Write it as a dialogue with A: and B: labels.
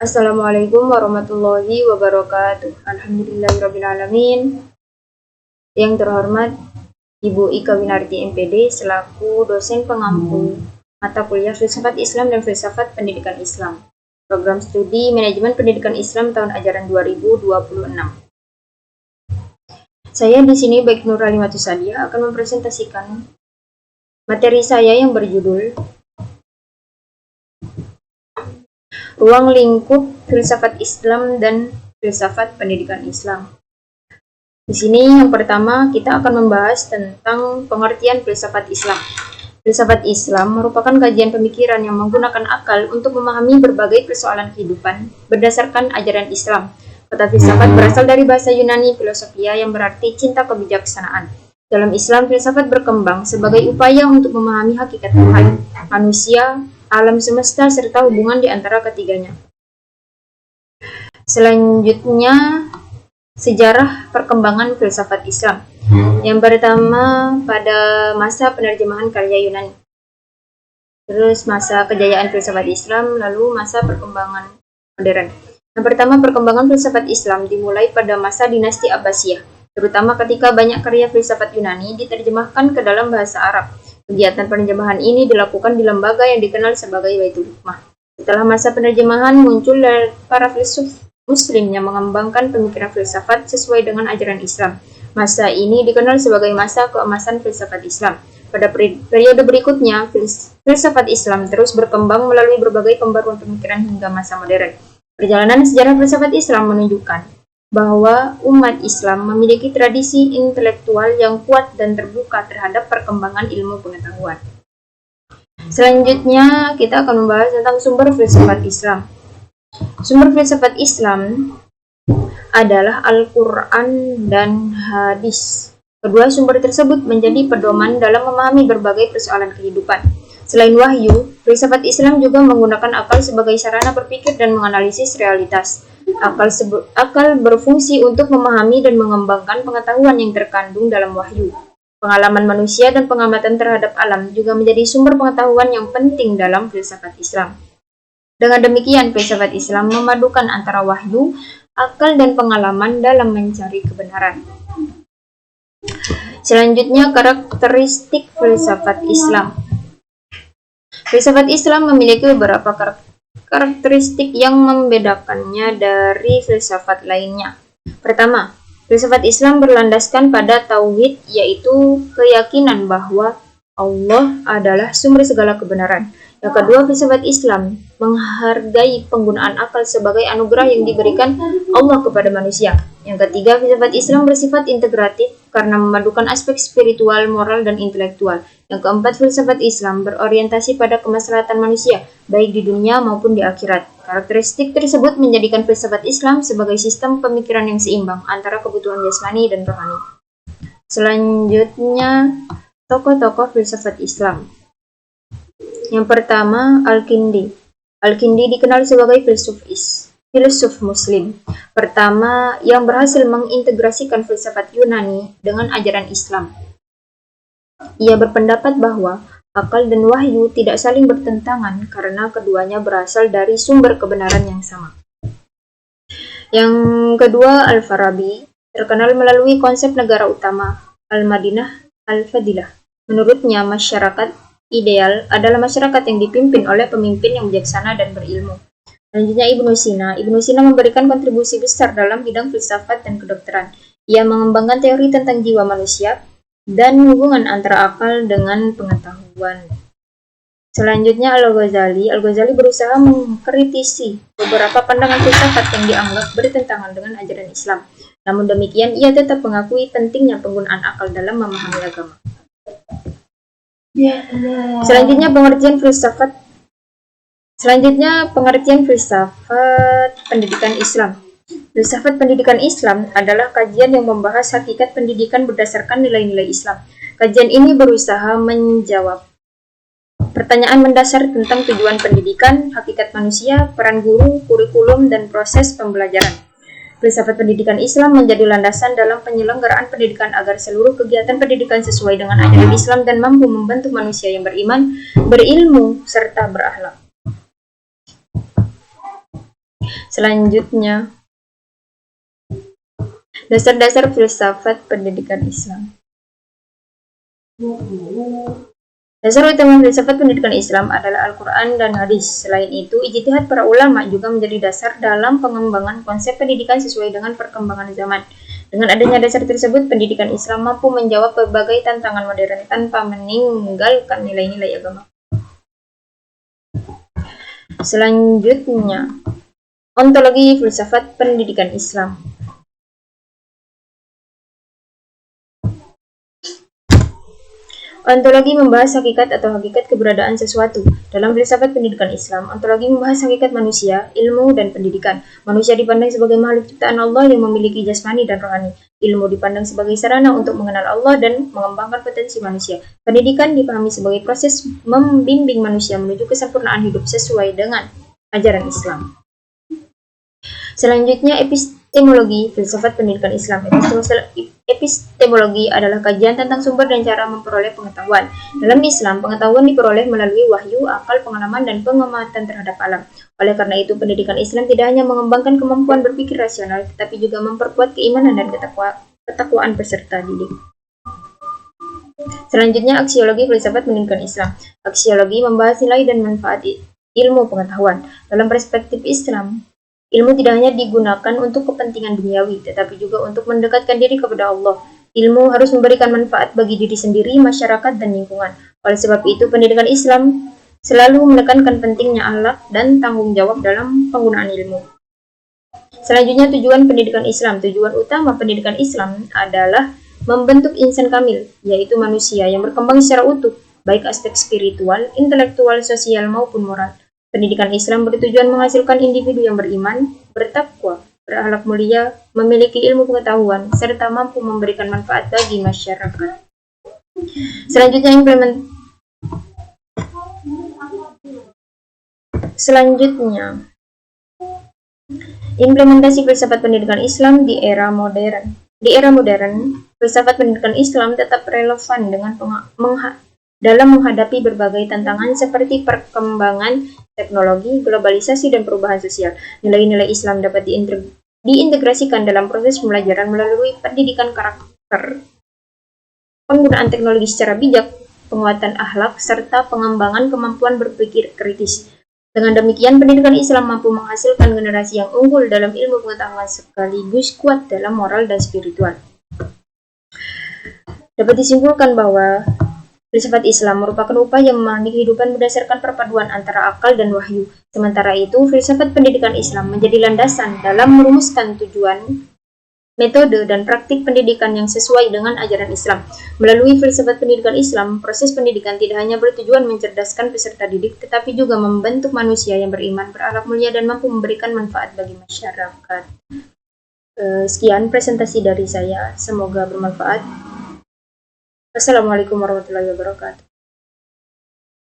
A: Assalamualaikum warahmatullahi wabarakatuh. Alhamdulillahirrabbilalamin. Yang terhormat Ibu Ika Winarti MPD selaku dosen pengampu mata kuliah Filsafat Islam dan Filsafat Pendidikan Islam, Program Studi Manajemen Pendidikan Islam tahun ajaran 2026. Saya di sini baik Nur Halimatu Sadia akan mempresentasikan materi saya yang berjudul Ruang Lingkup Filsafat Islam dan Filsafat Pendidikan Islam. Di sini yang pertama kita akan membahas tentang pengertian filsafat Islam. Filsafat Islam merupakan kajian pemikiran yang menggunakan akal untuk memahami berbagai persoalan kehidupan berdasarkan ajaran Islam. Kata filsafat berasal dari bahasa Yunani filosofia yang berarti cinta kebijaksanaan. Dalam Islam, filsafat berkembang sebagai upaya untuk memahami hakikat Tuhan, manusia, alam semesta, serta hubungan di antara ketiganya. Selanjutnya, sejarah perkembangan filsafat Islam. Yang pertama pada masa penerjemahan karya Yunani. Terus masa kejayaan filsafat Islam, lalu masa perkembangan modern. Yang pertama, perkembangan filsafat Islam dimulai pada masa dinasti Abbasiyah, terutama ketika banyak karya filsafat Yunani diterjemahkan ke dalam bahasa Arab. Kegiatan penerjemahan ini dilakukan di lembaga yang dikenal sebagai Baitul Hikmah. Setelah masa penerjemahan, muncul para filsuf Muslim yang mengembangkan pemikiran filsafat sesuai dengan ajaran Islam. Masa ini dikenal sebagai masa keemasan filsafat Islam. Pada periode berikutnya, filsafat Islam terus berkembang melalui berbagai pembaruan pemikiran hingga masa modern. Perjalanan sejarah filsafat Islam menunjukkan bahwa umat Islam memiliki tradisi intelektual yang kuat dan terbuka terhadap perkembangan ilmu pengetahuan. Selanjutnya, kita akan membahas tentang sumber filsafat Islam. Sumber filsafat Islam adalah Al-Quran dan hadis. Kedua sumber tersebut menjadi pedoman dalam memahami berbagai persoalan kehidupan. Selain wahyu, filsafat Islam juga menggunakan akal sebagai sarana berpikir dan menganalisis realitas. Akal berfungsi untuk memahami dan mengembangkan pengetahuan yang terkandung dalam wahyu. Pengalaman manusia dan pengamatan terhadap alam juga menjadi sumber pengetahuan yang penting dalam filsafat Islam. Dengan demikian, filsafat Islam memadukan antara wahyu, akal, dan pengalaman dalam mencari kebenaran. Selanjutnya, karakteristik filsafat Islam. Filsafat Islam memiliki beberapa karakteristik yang membedakannya dari filsafat lainnya. Pertama, filsafat Islam berlandaskan pada tauhid, yaitu keyakinan bahwa Allah adalah sumber segala kebenaran. Yang kedua, filsafat Islam menghargai penggunaan akal sebagai anugerah yang diberikan Allah kepada manusia. Yang ketiga, filsafat Islam bersifat integratif karena memadukan aspek spiritual, moral, dan intelektual. Yang keempat, filsafat Islam berorientasi pada kemaslahatan manusia, baik di dunia maupun di akhirat. Karakteristik tersebut menjadikan filsafat Islam sebagai sistem pemikiran yang seimbang antara kebutuhan jasmani dan rohani. Selanjutnya, tokoh-tokoh filsafat Islam. Yang pertama, Al-Kindi. Al-Kindi dikenal sebagai filsuf Muslim pertama yang berhasil mengintegrasikan filsafat Yunani dengan ajaran Islam. Ia berpendapat bahwa akal dan wahyu tidak saling bertentangan karena keduanya berasal dari sumber kebenaran yang sama. Yang kedua, Al-Farabi terkenal melalui konsep negara utama, Al-Madinah Al-Fadilah. Menurutnya, masyarakat ideal adalah masyarakat yang dipimpin oleh pemimpin yang bijaksana dan berilmu. Selanjutnya, Ibnu Sina. Ibnu Sina memberikan kontribusi besar dalam bidang filsafat dan kedokteran. Ia mengembangkan teori tentang jiwa manusia dan hubungan antara akal dengan pengetahuan. Selanjutnya, Al-Ghazali. Al-Ghazali berusaha mengkritisi beberapa pandangan filsafat yang dianggap bertentangan dengan ajaran Islam. Namun demikian, ia tetap mengakui pentingnya penggunaan akal dalam memahami agama. Selanjutnya, pengertian filsafat pendidikan Islam. Filsafat pendidikan Islam adalah kajian yang membahas hakikat pendidikan berdasarkan nilai-nilai Islam. Kajian ini berusaha menjawab pertanyaan mendasar tentang tujuan pendidikan, hakikat manusia, peran guru, kurikulum, dan proses pembelajaran. Filsafat pendidikan Islam menjadi landasan dalam penyelenggaraan pendidikan agar seluruh kegiatan pendidikan sesuai dengan ajaran Islam dan mampu membantu manusia yang beriman, berilmu, serta berakhlak. Selanjutnya, dasar-dasar filsafat pendidikan Islam. Dasar utama filsafat pendidikan Islam adalah Al-Quran dan hadis. Selain itu, ijtihad para ulama juga menjadi dasar dalam pengembangan konsep pendidikan sesuai dengan perkembangan zaman. Dengan adanya dasar tersebut, pendidikan Islam mampu menjawab berbagai tantangan modern tanpa meninggalkan nilai-nilai agama. Selanjutnya, ontologi filsafat pendidikan Islam. Ontologi membahas hakikat atau hakikat keberadaan sesuatu. Dalam filsafat pendidikan Islam, ontologi membahas hakikat manusia, ilmu, dan pendidikan. Manusia dipandang sebagai makhluk ciptaan Allah yang memiliki jasmani dan rohani. Ilmu dipandang sebagai sarana untuk mengenal Allah dan mengembangkan potensi manusia. Pendidikan dipahami sebagai proses membimbing manusia menuju kesempurnaan hidup sesuai dengan ajaran Islam. Selanjutnya, epistemologi filsafat pendidikan Islam. Epistemologi adalah kajian tentang sumber dan cara memperoleh pengetahuan. Dalam Islam, pengetahuan diperoleh melalui wahyu, akal, pengalaman, dan pengamatan terhadap alam. Oleh karena itu, pendidikan Islam tidak hanya mengembangkan kemampuan berpikir rasional, tetapi juga memperkuat keimanan dan ketakwaan peserta didik. Selanjutnya, aksiologi filsafat pendidikan Islam. Aksiologi membahas nilai dan manfaat ilmu pengetahuan. Dalam perspektif Islam, ilmu tidak hanya digunakan untuk kepentingan duniawi, tetapi juga untuk mendekatkan diri kepada Allah. Ilmu harus memberikan manfaat bagi diri sendiri, masyarakat, dan lingkungan. Oleh sebab itu, pendidikan Islam selalu menekankan pentingnya akhlak dan tanggung jawab dalam penggunaan ilmu. Selanjutnya, tujuan pendidikan Islam. Tujuan utama pendidikan Islam adalah membentuk insan kamil, yaitu manusia yang berkembang secara utuh, baik aspek spiritual, intelektual, sosial, maupun moral. Pendidikan Islam bertujuan menghasilkan individu yang beriman, bertakwa, berakhlak mulia, memiliki ilmu pengetahuan, serta mampu memberikan manfaat bagi masyarakat. Selanjutnya, implementasi filsafat pendidikan Islam di era modern. Di era modern, filsafat pendidikan Islam tetap relevan dengan dalam menghadapi berbagai tantangan seperti perkembangan teknologi, globalisasi, dan perubahan sosial. Nilai-nilai Islam dapat diintegrasikan dalam proses pembelajaran melalui pendidikan karakter, penggunaan teknologi secara bijak, penguatan akhlak, serta pengembangan kemampuan berpikir kritis. Dengan demikian, pendidikan Islam mampu menghasilkan generasi yang unggul dalam ilmu pengetahuan sekaligus kuat dalam moral dan spiritual. Dapat disimpulkan bahwa filsafat Islam merupakan upaya memahami kehidupan berdasarkan perpaduan antara akal dan wahyu. Sementara itu, filsafat pendidikan Islam menjadi landasan dalam merumuskan tujuan, metode, dan praktik pendidikan yang sesuai dengan ajaran Islam. Melalui filsafat pendidikan Islam, proses pendidikan tidak hanya bertujuan mencerdaskan peserta didik, tetapi juga membentuk manusia yang beriman, berakhlak mulia, dan mampu memberikan manfaat bagi masyarakat. Sekian presentasi dari saya, semoga bermanfaat. Assalamualaikum warahmatullahi wabarakatuh.